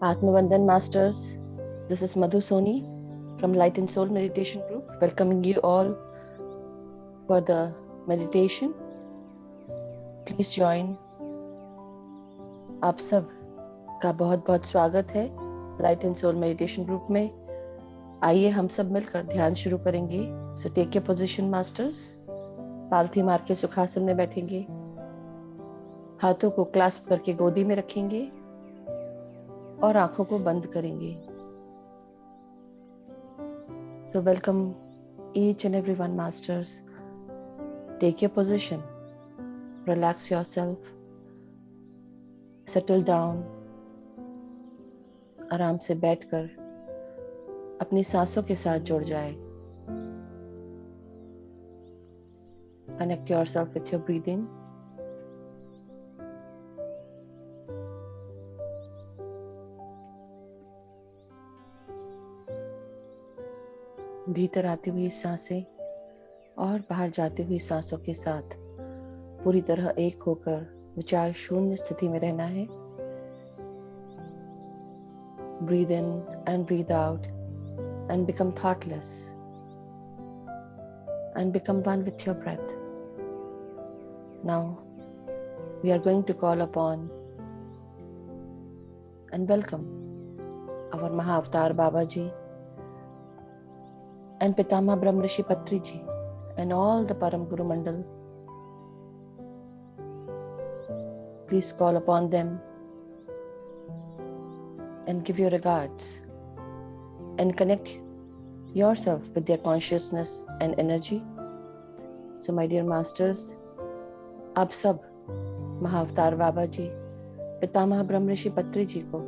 Atmavandan Masters, this is Madhu Soni from Light and Soul Meditation Group, welcoming you all for the meditation. Please join. आप सब का बहुत बहुत स्वागत है light and soul meditation group में। आइए हम सब मिलकर ध्यान शुरू करेंगे। So take your position masters. पालथी मार के सुखासन में बैठेंगे, हाथों को क्लास्प करके गोदी में रखेंगे और आंखों को बंद करेंगे। So welcome each and everyone masters. Take your position. Relax yourself. Settle down. आराम से बैठकर अपनी सांसों के साथ जुड़ जाए। Connect yourself with your breathing. भीतर आती हुई सांसें और बाहर जाती हुई सांसों के साथ पूरी तरह एक होकर विचार शून्य स्थिति में रहना है। Breathe in and breathe out and become thoughtless and become one with your breath. Now we are going to call upon and welcome our Mahavatar Baba Ji and Pitama Brahm Rishi Patri Ji and all the Param Guru Mandal. Please call upon them and give your regards and connect yourself with their consciousness and energy. So my dear masters, आप सब महाअवतार बाबा जी, पितामह ब्रह्म ऋषि पत्री जी को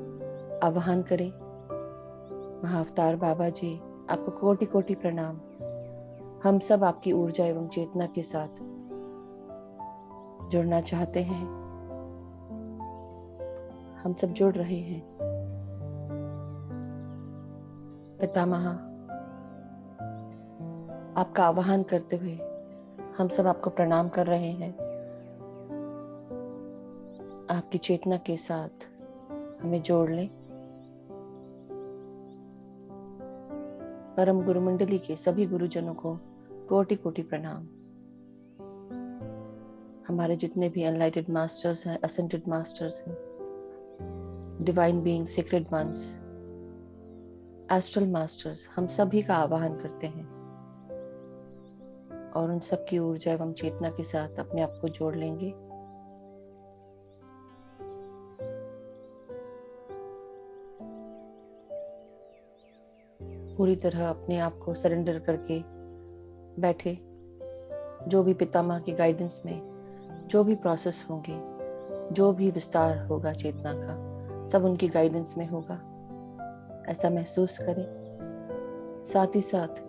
आवाहन करें। महाअवतार बाबा जी, आपको कोटि कोटि प्रणाम। हम सब आपकी ऊर्जा एवं चेतना के साथ जुड़ना चाहते हैं। हम सब जुड़ रहे हैं। पितामह, आपका आवाहन करते हुए हम सब आपको प्रणाम कर रहे हैं। आपकी चेतना के साथ हमें जोड़ लें। परम गुरु मंडली के सभी गुरुजनों को कोटि कोटि प्रणाम। हमारे जितने भी एनलाइटेड मास्टर्स हैं, असेंडेड मास्टर्स हैं, divine being, secret ones, astral masters, हम सभी का आवाहन करते हैं और उन सब की ऊर्जा एवं चेतना के साथ अपने आप को जोड़ लेंगे। पूरी तरह अपने आप को सरेंडर करके बैठे। जो भी पितामह की गाइडेंस में जो भी प्रोसेस होंगे, जो भी विस्तार होगा चेतना का, सब उनकी गाइडेंस में होगा, ऐसा महसूस करें। साथ ही साथ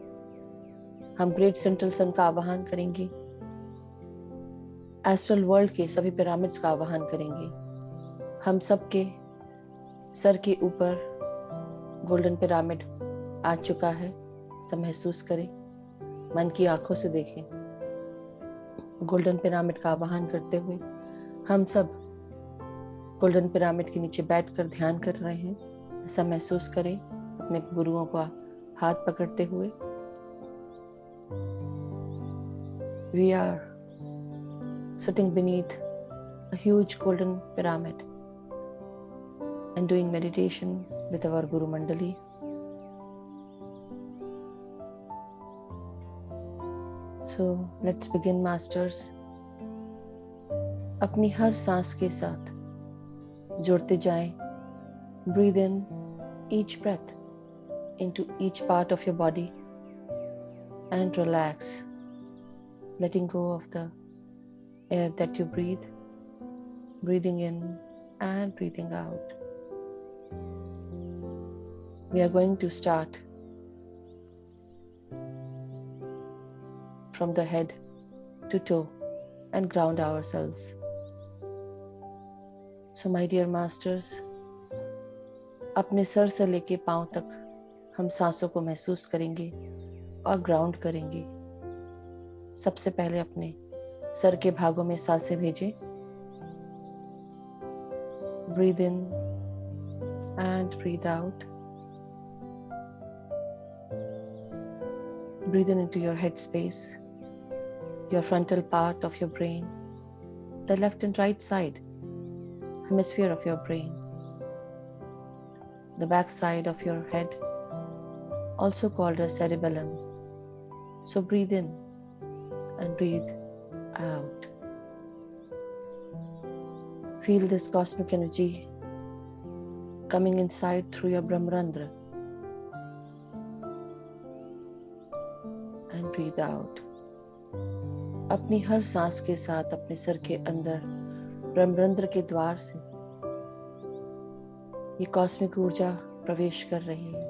हम ग्रेट सेंट्रल सन का आवाहन करेंगे। एस्ट्रल वर्ल्ड के सभी पिरामिड्स का आवाहन करेंगे। हम सब के सर के ऊपर गोल्डन पिरामिड आ चुका है, सब महसूस करें। मन की आंखों से देखें। गोल्डन पिरामिड का आवाहन करते हुए हम सब गोल्डन पिरामिड के नीचे बैठकर ध्यान कर रहे हैं, ऐसा महसूस करें। अपने गुरुओं को हाथ पकड़ते हुए we are sitting beneath a huge golden pyramid and doing meditation with our Guru Mandali. So let's begin masters. अपनी हर सांस के साथ जुड़ते जाएं। Breathe in each breath into each part of your body and relax, letting go of the air that you breathe, breathing in and breathing out. We are going to start from the head to toe and ground ourselves. So my dear masters, अपने sir से लेके पांव तक हम सांसों को महसूस करेंगे और ग्राउंड करेंगे। सबसे पहले अपने सर के भागों में सांसें भेजें। Breathe in and breathe out. Breathe in into your head space, your frontal part of your brain, the left and right side hemisphere of your brain, the back side of your head, also called as cerebellum. So breathe in and breathe out. Feel this cosmic energy coming inside through your Brahmarandra and breathe out. अपनी हर सांस के साथ अपने sir के अंदर ब्रह्मरंध्र के द्वार से ये कॉस्मिक ऊर्जा प्रवेश कर रही है।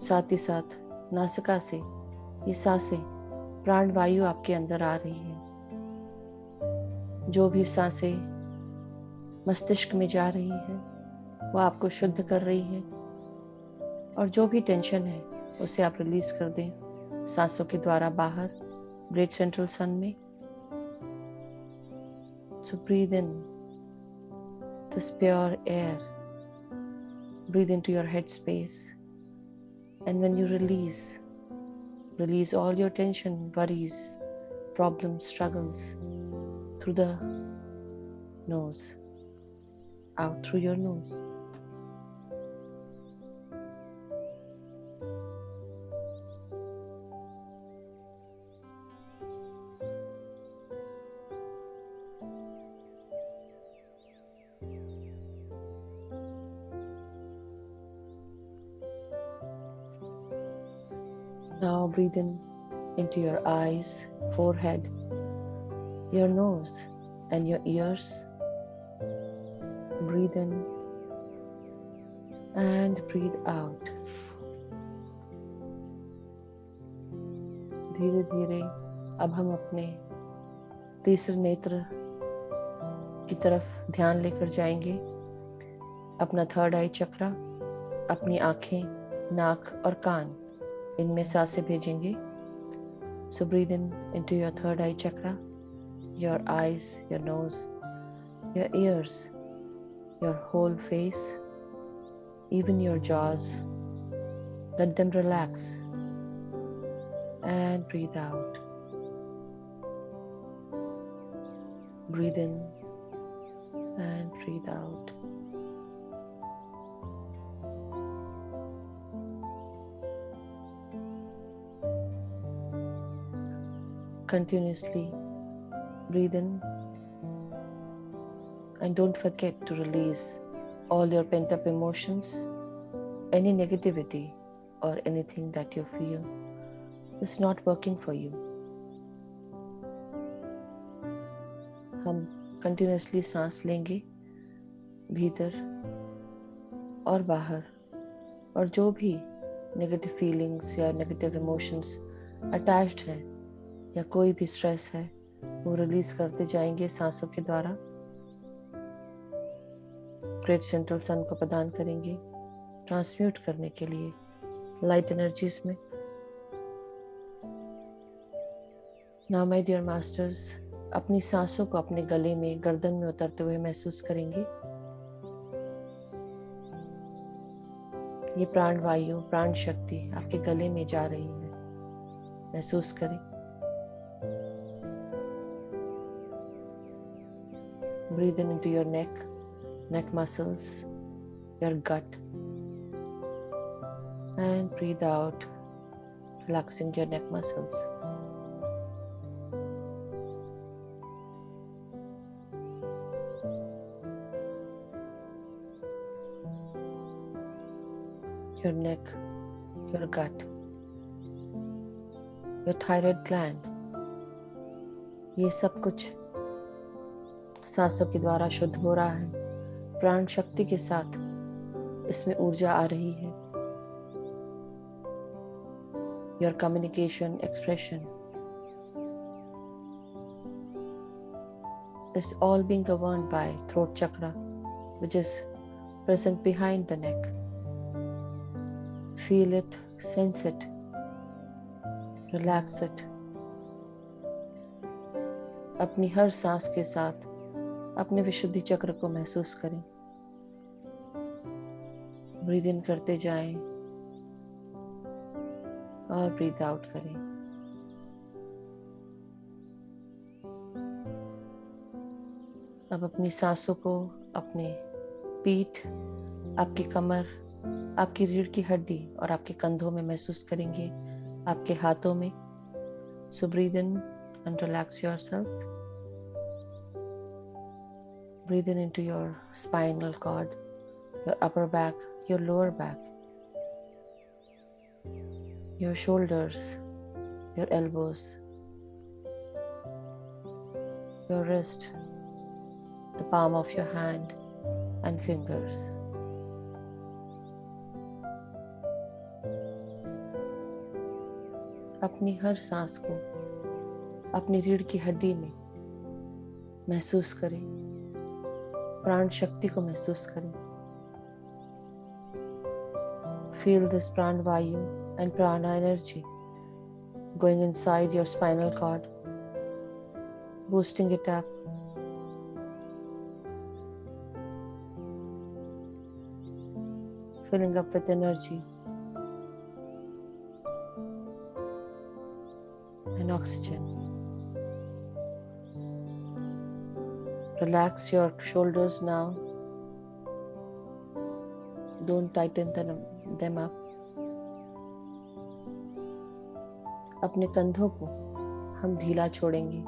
साथ ही साथ नासिका से ये सांसें प्राण वायु आपके अंदर आ रही है। जो भी सांसें मस्तिष्क में जा रही है वो आपको शुद्ध कर रही है, और जो भी टेंशन है उसे आप रिलीज कर दें सांसों के द्वारा बाहर ब्रेड सेंट्रल सन में। So breathe in this pure air, breathe into your head space, and when you release all your tension, worries, problems, struggles through the nose, out through your nose. Now breathe in into your eyes, forehead, your nose, and your ears. Breathe in and breathe out. धीरे धीरे अब हम अपने तीसरे नेत्र की तरफ ध्यान लेकर जाएंगे। अपना थर्ड आई चक्रा, अपनी आंखें, नाक और कान, इनमें सांसें भेजेंगे। So breathe in into your third eye chakra, your eyes, your nose, your ears, your whole face, even your jaws. Let them relax and breathe out. Breathe in and breathe out. Continuously breathe in and don't forget to release all your pent-up emotions, any negativity or anything that you feel is not working for you. हम continuously सांस लेंगे भीतर और बाहर, और जो भी negative feelings या negative emotions attached हैं या कोई भी स्ट्रेस है वो रिलीज करते जाएंगे सांसों के द्वारा। ग्रेट सेंट्रल सन को प्रदान करेंगे ट्रांसम्यूट करने के लिए लाइट एनर्जीज में। नाउ माय डियर मास्टर्स, अपनी सांसों को अपने गले में, गर्दन में उतरते हुए महसूस करेंगे। ये प्राण वायु, प्राण शक्ति आपके गले में जा रही है, महसूस करें। Breathe in into your neck muscles, your gut, and breathe out, relaxing your neck muscles. Your neck, your gut, your thyroid gland, ये सब कुछ सांसों के द्वारा शुद्ध हो रहा है। प्राण शक्ति के साथ इसमें ऊर्जा आ रही है। Your communication, expression is all being governed by throat chakra, which is present behind the neck. Feel it, sense it, relax it. अपनी हर सांस के साथ अपने विशुद्धि चक्र को महसूस करें। ब्रीद इन करते जाएं और ब्रीद आउट करें। अब अपनी सांसों को अपने पीठ, आपकी कमर, आपकी रीढ़ की हड्डी और आपके कंधों में महसूस करेंगे, आपके हाथों में। So breathe in and relax yourself. Breathe in into your spinal cord, your upper back, your lower back, your shoulders, your elbows, your wrist, the palm of your hand and fingers. अपनी हर सांस को अपनी रीढ़ की हड्डी में महसूस करें, प्राण शक्ति को महसूस करें। Feel this pran vayu and prana energy going inside your spinal cord, boosting it up. Filling up with energy and oxygen. Relax your shoulders now. Don't tighten them up. अपने कंधों को हम ढीला छोड़ेंगे।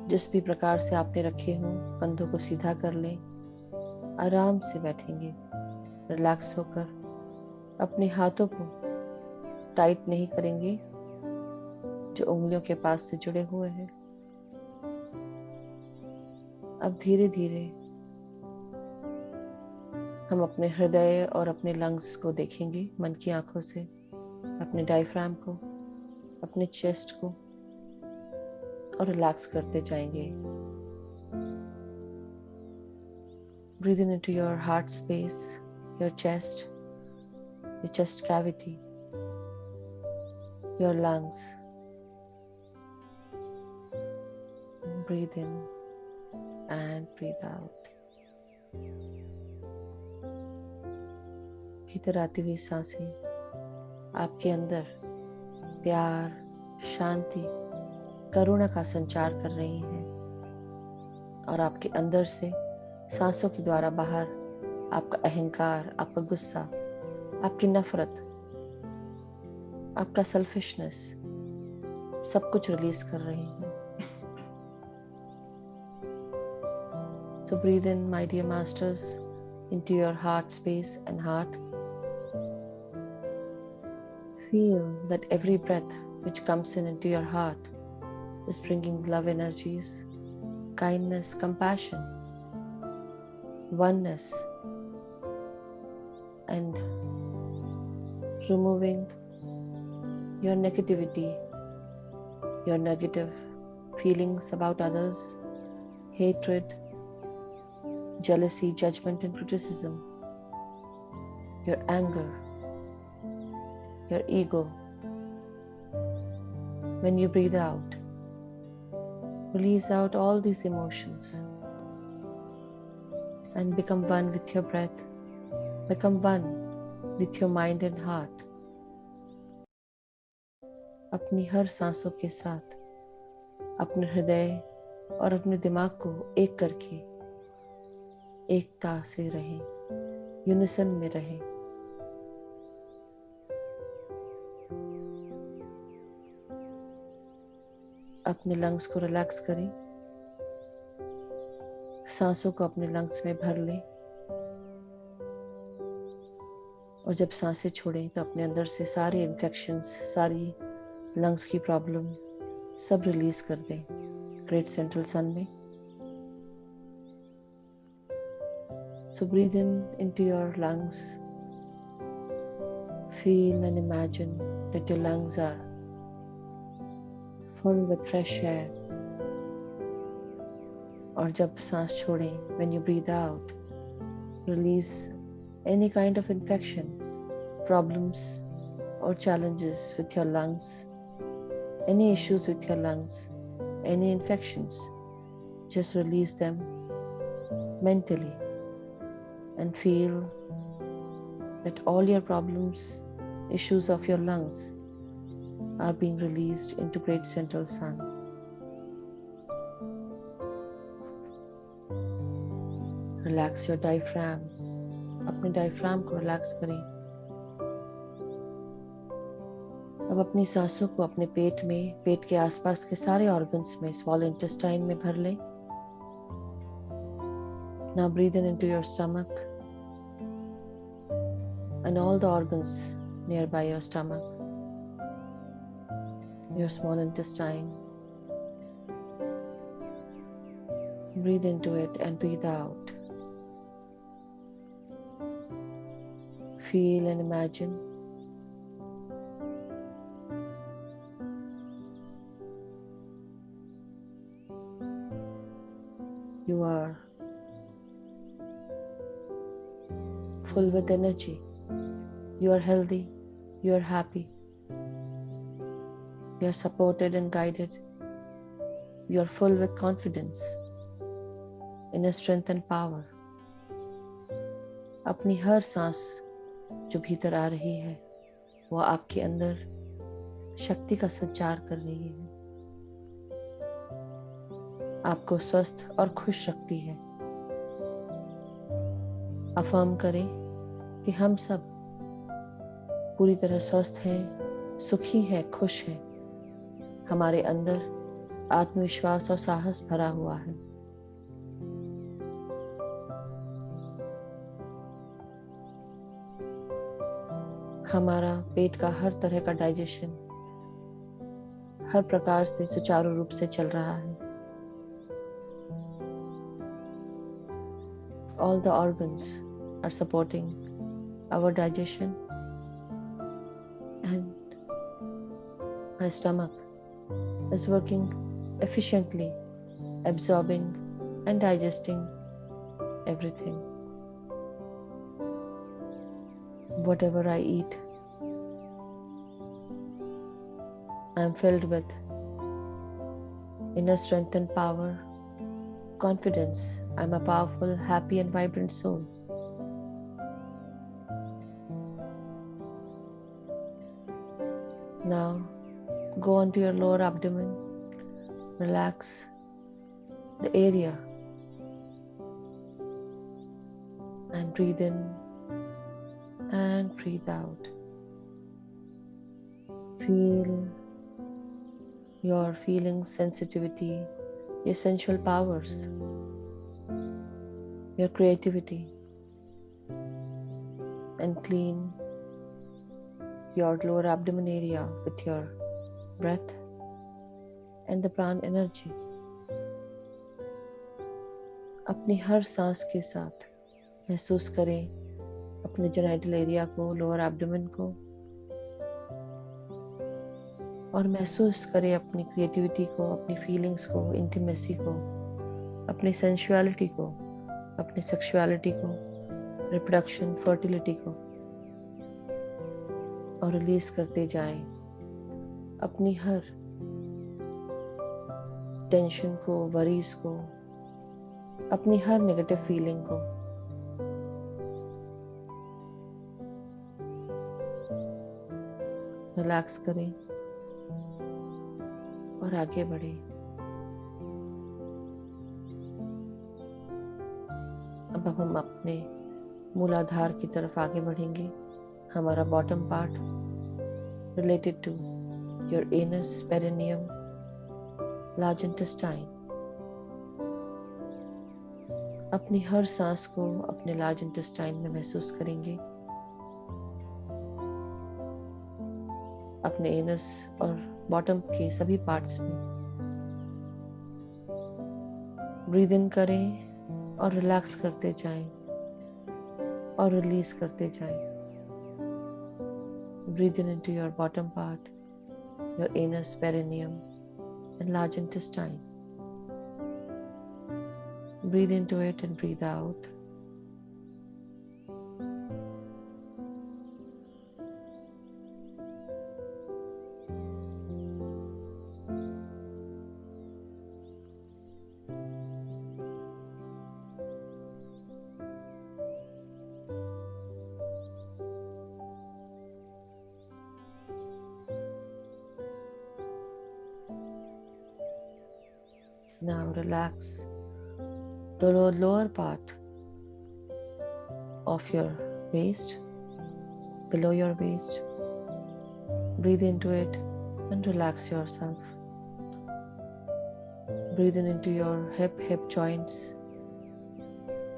जिस भी प्रकार से आपने रखे हों, कंधों को सीधा कर लें। आराम से बैठेंगे, रिलैक्स होकर। अपने हाथों को टाइट नहीं करेंगे जो उंगलियों के पास से जुड़े हुए हैं। अब धीरे धीरे हम अपने हृदय और अपने लंग्स को देखेंगे मन की आंखों से, अपने डायफ्राम को, अपने चेस्ट को, और रिलैक्स करते जाएंगे। Breathe in into your heart space, your chest cavity, your lungs. Breathe in and breathe out. भीतर आती हुई सांसें आपके अंदर प्यार, शांति, करुणा का संचार कर रही हैं, और आपके अंदर से सांसों के द्वारा बाहर आपका अहंकार, आपका गुस्सा, आपकी नफरत, आपका सेल्फिशनेस, सब कुछ रिलीज कर रही हैं। So breathe in, my dear masters, into your heart space and heart. Feel that every breath which comes in into your heart is bringing love energies, kindness, compassion, oneness, and removing your negativity, your negative feelings about others, hatred, jealousy, judgment, and criticism, your anger, your ego. When you breathe out, release out all these emotions and become one with your breath, become one with your mind and heart. अपनी हर सांसों के साथ अपने हृदय और अपने दिमाग को एक करके एकता से रहें, यूनिसन में रहें। अपने लंग्स को रिलैक्स करें, सांसों को अपने लंग्स में भर लें, और जब सांसें छोड़ें तो अपने अंदर से सारे इन्फेक्शंस, सारी लंग्स की प्रॉब्लम सब रिलीज कर दें ग्रेट सेंट्रल सन में। So breathe in into your lungs. Feel and imagine that your lungs are full with fresh air. और जब सांस छोड़ें, when you breathe out, release any kind of infection, problems or challenges with your lungs, any issues with your lungs, any infections. Just release them mentally and feel that all your problems, issues of your lungs are being released into great central sun. Relax your diaphragm. अपने diaphragm को relax करें. अब अपनी सांसों को अपने पेट में, पेट के आसपास के सारे ऑर्गन्स में, स्मॉल इंटेस्टाइन में भर लें. Now breathe in into your stomach and all the organs nearby your stomach, your small intestine. Breathe into it and breathe out. Feel and imagine you are full with energy. You are healthy. You are happy. You are supported and guided. You are full with confidence, inner strength and power. अपनी हर सांस जो भीतर आ रही है वो आपके अंदर शक्ति का संचार कर रही है, आपको स्वस्थ और खुश रखती है. अफर्म करें कि हम सब पूरी तरह स्वस्थ हैं, सुखी हैं, खुश हैं. हमारे अंदर आत्मविश्वास और साहस भरा हुआ है. हमारा पेट का हर तरह का डाइजेशन हर प्रकार से सुचारू रूप से चल रहा है. All the organs are supporting our digestion, and my stomach is working efficiently, absorbing and digesting everything. Whatever I eat, I am filled with inner strength and power, confidence. I am a powerful, happy and vibrant soul. Now, go on to your lower abdomen. Relax the area and breathe in and breathe out. Feel your feelings, sensitivity, your sensual powers, your creativity, and clean your lower abdomen area with your breath and the prana energy. अपनी हर सांस के साथ महसूस करें अपने genital area को, lower abdomen को, और महसूस करें अपनी क्रिएटिविटी को, अपनी फीलिंग्स को, इंटीमेसी को, अपनी सेंसुअलिटी को, अपनी सेक्सुअलिटी को, रिप्रोडक्शन, फर्टिलिटी को, और रिलीज करते जाएं अपनी हर टेंशन को, वरीज को, अपनी हर नेगेटिव फीलिंग को. रिलैक्स करें और आगे बढ़ें. अब हम अपने मूलाधार की तरफ आगे बढ़ेंगे. हमारा bottom part related to your anus, perineum, large intestine. अपनी हर सांस को अपने लार्ज इंटेस्टाइन में महसूस करेंगे. अपने एनस और बॉटम के सभी पार्ट्स में ब्रीद इन करें और रिलैक्स करते जाएं और रिलीज करते जाएं. Breathe in into your bottom part, your anus, perineum and large intestine. Breathe into it and breathe out. Now relax the lower part of your waist, below your waist. Breathe into it and relax yourself. Breathe into your hip joints,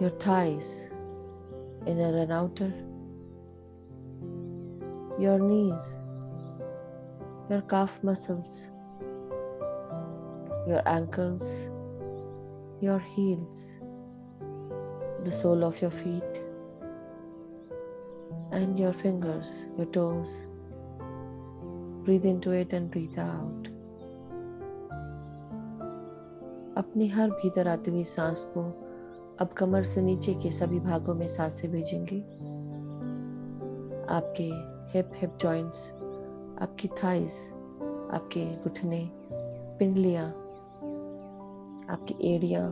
your thighs, inner and outer, your knees, your calf muscles, your ankles, your heels, the sole of your feet, and your fingers, your toes. Breathe into it and breathe out. अपनी हर भीतर आती हुई सांस को अब कमर से नीचे के सभी भागों में सांसें भेजेंगे। आपके हिप जॉइंट्स, आपकी थाइस, आपके घुटने, पिंडलियां, आपकी एड़ियां,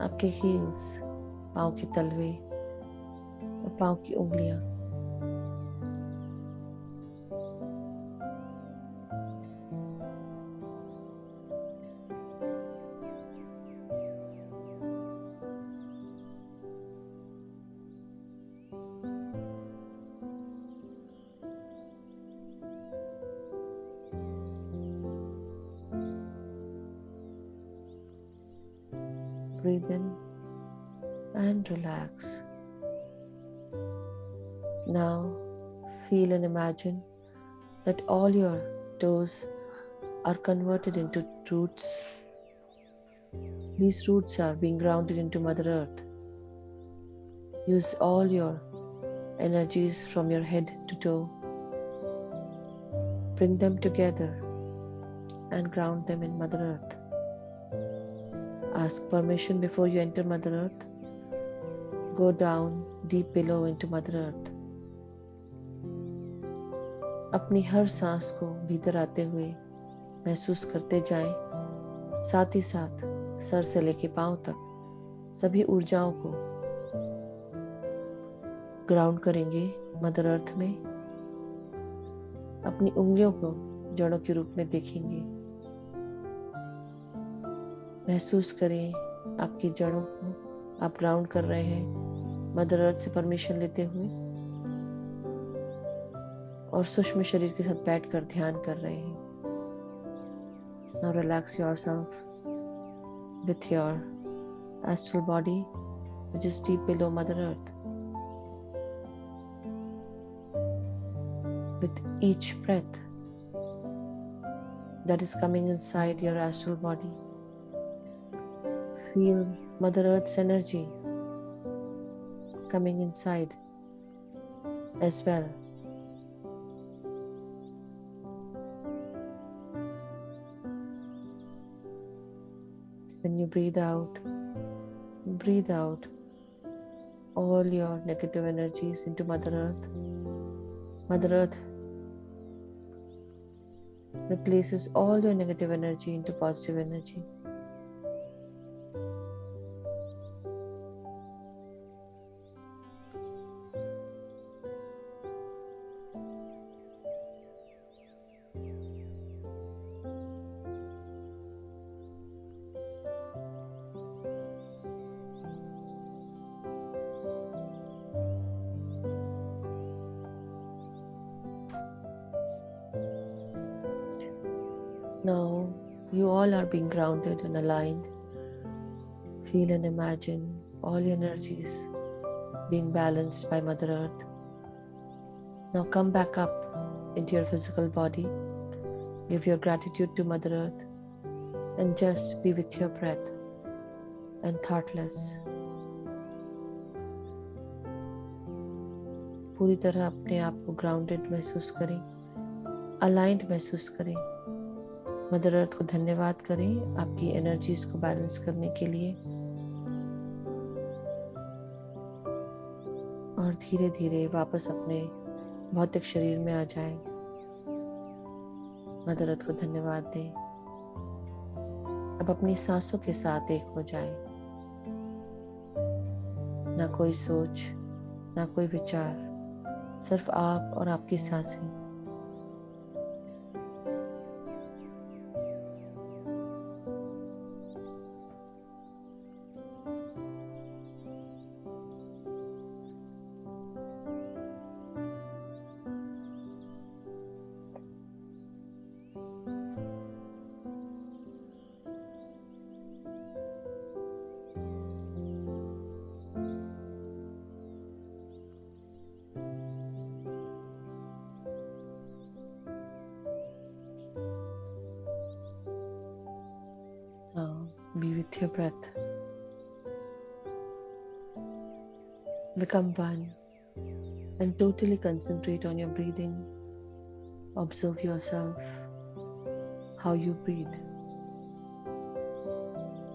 आपके हील्स, पाँव के तलवे और पाँव की उंगलियां। Breathe in and relax. Now feel and imagine that all your toes are converted into roots. These roots are being grounded into Mother Earth. Use all your energies from your head to toe. Bring them together and ground them in Mother Earth. Ask permission before you enter Mother Earth. Go down deep below into Mother Earth. अपनी हर सांस को भीतर आते हुए महसूस करते जाएं, साथ ही साथ सर से लेके पांव तक सभी ऊर्जाओं को ग्राउंड करेंगे मदर अर्थ में। अपनी उंगलियों को जड़ों के रूप में देखेंगे। महसूस करें आपकी जड़ों को आप ग्राउंड कर रहे हैं मदर अर्थ से परमिशन लेते हुए, और सूक्ष्म शरीर के साथ बैठकर ध्यान कर रहे हैं। Now relax yourself with your astral body, which is deep below Mother Earth. With each breath that is coming inside your astral body, feel Mother Earth's energy coming inside as well. When you breathe out all your negative energies into Mother Earth. Mother Earth replaces all your negative energy into positive energy. Now you all are being grounded and aligned. Feel and imagine all your energies being balanced by Mother Earth. Now come back up into your physical body. Give your gratitude to Mother Earth and just be with your breath and thoughtless. पूरी तरह अपने आप को grounded महसूस करें, aligned महसूस करें। Mother earth को धन्यवाद करें आपकी एनर्जीज को बैलेंस करने के लिए, और धीरे धीरे वापस अपने भौतिक शरीर में आ जाएं। मदर अर्थ को धन्यवाद दें। अब अपनी सांसों के साथ एक हो जाएं। ना कोई सोच, ना कोई विचार, सिर्फ आप और आपकी सांसें। Be with your breath. Become one and totally concentrate on your breathing. Observe yourself, how you breathe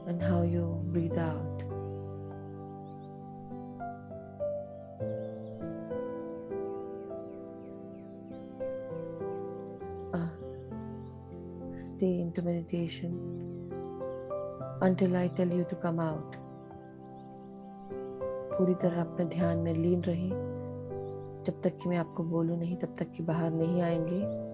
and how you breathe out. Stay into meditation until I tell you to come out. पूरी तरह अपने ध्यान में लीन रहिए। जब तक कि मैं आपको बोलूं नहीं तब तक कि बाहर नहीं आएंगे।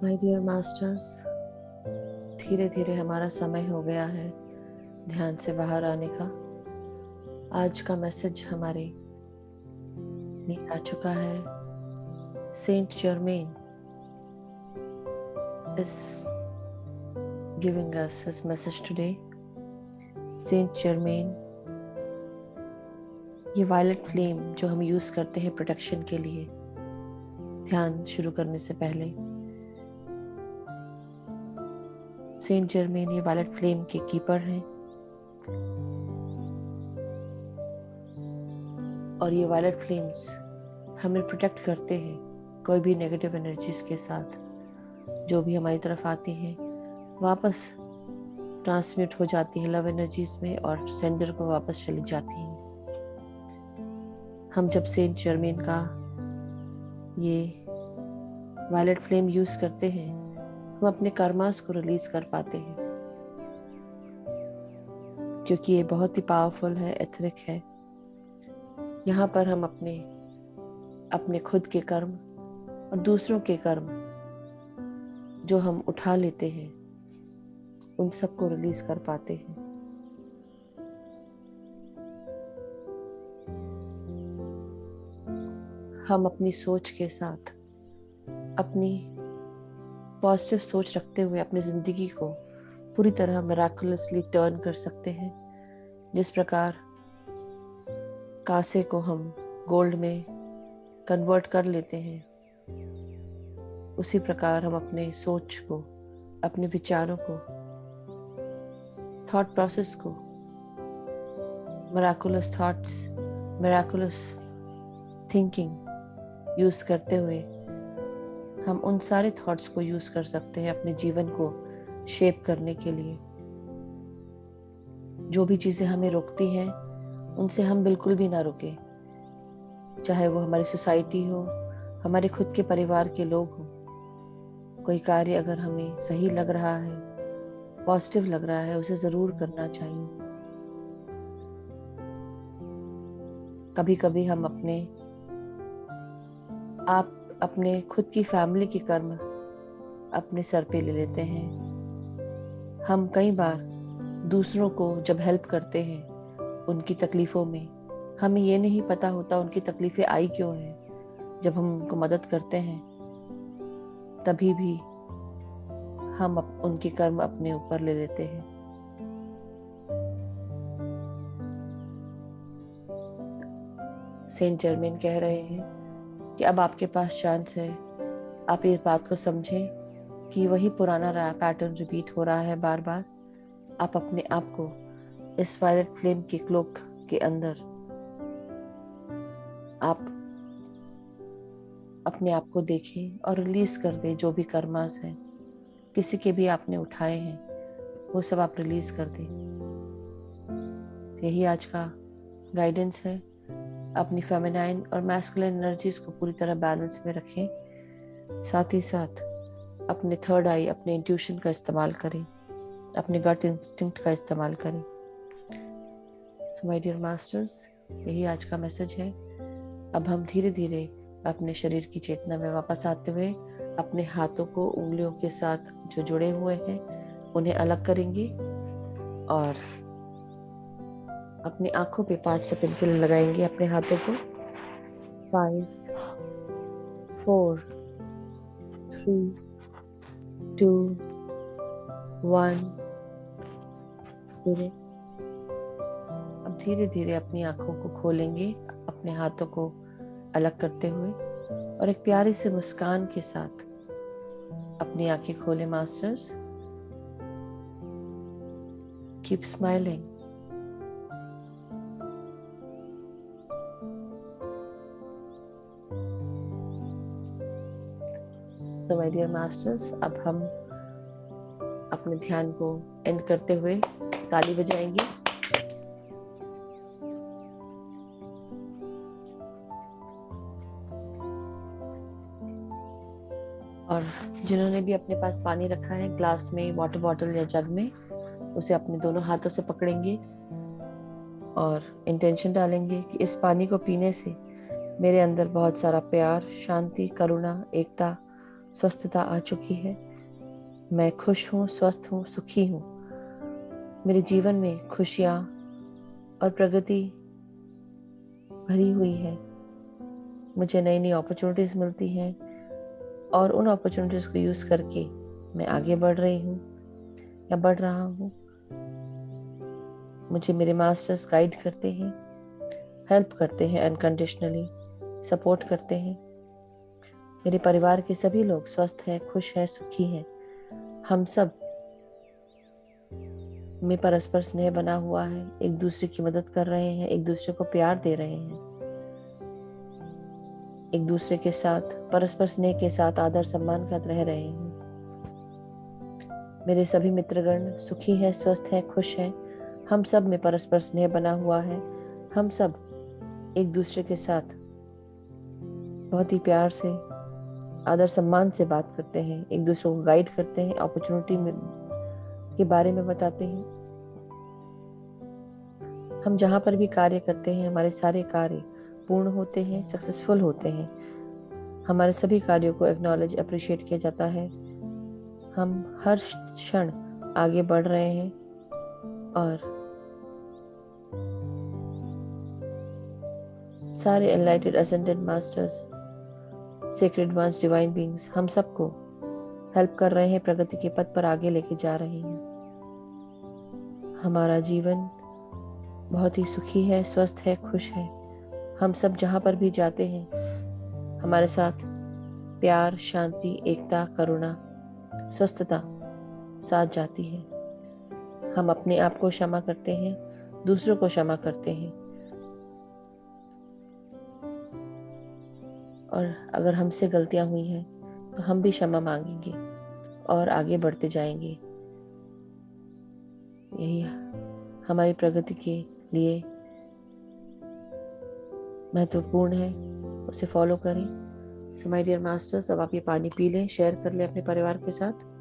माय डियर मास्टर्स, धीरे धीरे हमारा समय हो गया है ध्यान से बाहर आने का। आज का मैसेज हमारे लिए आ चुका है। Saint Germain is giving us his message today. Saint Germain, ये वायलेट फ्लेम जो हम यूज करते हैं प्रोटेक्शन के लिए ध्यान शुरू करने से पहले, सेंट जर्मेन ये वायलेट फ्लेम के कीपर हैं और ये वायलेट फ्लेम्स हमें प्रोटेक्ट करते हैं कोई भी नेगेटिव एनर्जीज के साथ। जो भी हमारी तरफ आती हैं वापस ट्रांसमिट हो जाती है लव एनर्जीज में और सेंडर को वापस चली जाती हैं। हम जब सेंट जर्मेन का ये वायलेट फ्लेम यूज करते हैं हम अपने कर्मास को रिलीज कर पाते हैं, क्योंकि ये बहुत ही पावरफुल है, एथरिक है। यहाँ पर हम अपने खुद के कर्म और दूसरों के कर्म जो हम उठा लेते हैं उन सबको रिलीज कर पाते हैं। हम अपनी सोच के साथ, अपनी पॉजिटिव सोच रखते हुए अपनी जिंदगी को पूरी तरह मिराकुलसली टर्न कर सकते हैं। जिस प्रकार कांसे को हम गोल्ड में कन्वर्ट कर लेते हैं, उसी प्रकार हम अपने सोच को, अपने विचारों को, थॉट प्रोसेस को miraculous thoughts, miraculous thinking use करते हुए हम उन सारे थॉट्स को यूज कर सकते हैं अपने जीवन को शेप करने के लिए। जो भी चीजें हमें रोकती हैं उनसे हम बिल्कुल भी ना रुके, चाहे वो हमारी सोसाइटी हो, हमारे खुद के परिवार के लोग हो। कोई कार्य अगर हमें सही लग रहा है, पॉजिटिव लग रहा है, उसे जरूर करना चाहिए। कभी कभी हम अपने खुद की फैमिली के कर्म अपने सर पे ले लेते हैं। हम कई बार दूसरों को जब हेल्प करते हैं उनकी तकलीफों में, हमें ये नहीं पता होता उनकी तकलीफें आई क्यों हैं। जब हम उनको मदद करते हैं तभी भी हम उनके कर्म अपने ऊपर ले लेते हैं। सेंट जर्मेन कह रहे हैं कि अब आपके पास चांस है, आप इस बात को समझें कि वही पुराना पैटर्न रिपीट हो रहा है बार बार। आप अपने आप को इस वायलेट फ्लेम के क्लोक के अंदर आप अपने आप को देखें और रिलीज कर दें जो भी कर्मास हैं, किसी के भी आपने उठाए हैं वो सब आप रिलीज कर दें। यही आज का गाइडेंस है। अपनी फेमिनाइन और मैस्कुलिन एनर्जीज को पूरी तरह बैलेंस में रखें। साथ ही साथ अपने थर्ड आई, अपने इंट्यूशन का इस्तेमाल करें, अपने गट इंस्टिंक्ट का इस्तेमाल करें। सो माय डियर मास्टर्स, यही आज का मैसेज है। अब हम धीरे धीरे अपने शरीर की चेतना में वापस आते हुए अपने हाथों को उंगलियों के साथ जो जुड़े हुए हैं उन्हें अलग करेंगे और अपनी आंखों पे 5 सेकंड के लिए लगाएंगे अपने हाथों को। 5, 4, 3, 2, 1, 0। अब धीरे धीरे अपनी आंखों को खोलेंगे अपने हाथों को अलग करते हुए और एक प्यारी सी मुस्कान के साथ अपनी आंखें खोले masters. Keep smiling. So my dear masters, अब हम अपने ध्यान को एंड करते हुए ताली बजाएंगे और जिन्होंने भी अपने पास पानी रखा है ग्लास में, वाटर बॉटल या जग में, उसे अपने दोनों हाथों से पकड़ेंगे और इंटेंशन डालेंगे कि इस पानी को पीने से मेरे अंदर बहुत सारा प्यार, शांति, करुणा, एकता स्वस्थता आ चुकी है। मैं खुश हूँ, स्वस्थ हूँ, सुखी हूँ। मेरे जीवन में खुशियाँ और प्रगति भरी हुई है। मुझे नई नई अपॉर्चुनिटीज़ मिलती हैं और उन अपॉर्चुनिटीज़ को यूज़ करके मैं आगे बढ़ रही हूँ या बढ़ रहा हूँ। मुझे मेरे मास्टर्स गाइड करते हैं, हेल्प करते हैं, अनकंडीशनली सपोर्ट करते हैं। मेरे परिवार के सभी लोग स्वस्थ हैं, खुश हैं, सुखी हैं। हम सब में परस्पर स्नेह बना हुआ है, एक दूसरे की मदद कर रहे हैं, एक दूसरे को प्यार दे रहे हैं, एक दूसरे के साथ परस्पर स्नेह के साथ आदर सम्मान कर रह रहे हैं। मेरे सभी मित्रगण सुखी हैं, स्वस्थ हैं, खुश हैं। हम सब में परस्पर स्नेह बना हुआ है। हम सब एक दूसरे के साथ बहुत ही प्यार से, आदर सम्मान से बात करते हैं, एक दूसरे को गाइड करते हैं, अपॉर्चुनिटी में के बारे में बताते हैं। हम जहाँ पर भी कार्य करते हैं, हमारे सारे कार्य पूर्ण होते हैं, सक्सेसफुल होते हैं। हमारे सभी कार्यों को एक्नॉलेज, अप्रिशिएट किया जाता है। हम हर क्षण आगे बढ़ रहे हैं और सारे enlightened ascendant masters, sacred ones, divine beings हम सबको हेल्प कर रहे हैं, प्रगति के पथ पर आगे लेके जा रहे हैं। हमारा जीवन बहुत ही सुखी है, स्वस्थ है, खुश है। हम सब जहाँ पर भी जाते हैं हमारे साथ प्यार, शांति, एकता, करुणा, स्वस्थता साथ जाती है। हम अपने आप को क्षमा करते हैं, दूसरों को क्षमा करते हैं और अगर हमसे गलतियां हुई हैं तो हम भी क्षमा मांगेंगे और आगे बढ़ते जाएंगे। यही हमारी प्रगति के लिए महत्वपूर्ण है, उसे फॉलो करें। सो माय डियर मास्टर्स, अब आप ये पानी पी लें, शेयर कर लें अपने परिवार के साथ।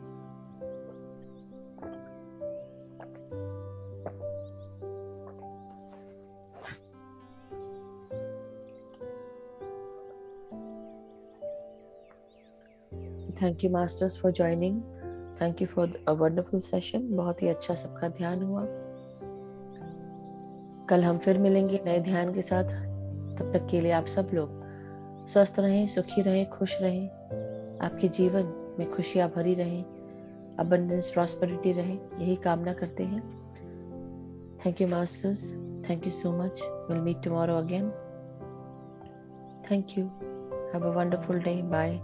Thank you masters for joining. Thank you for a wonderful session. बहुत ही अच्छा सबका ध्यान हुआ। कल हम फिर मिलेंगे नए ध्यान के साथ। तब तक के लिए आप सब लोग स्वस्थ रहें, सुखी रहें, खुश रहें। आपके जीवन में खुशियां भरी रहें, अबंडेंस, प्रॉस्पेरिटी रहे, यही कामना करते हैं। Thank you masters, thank you so much. Will meet tomorrow again. Thank you. Have a wonderful day. Bye.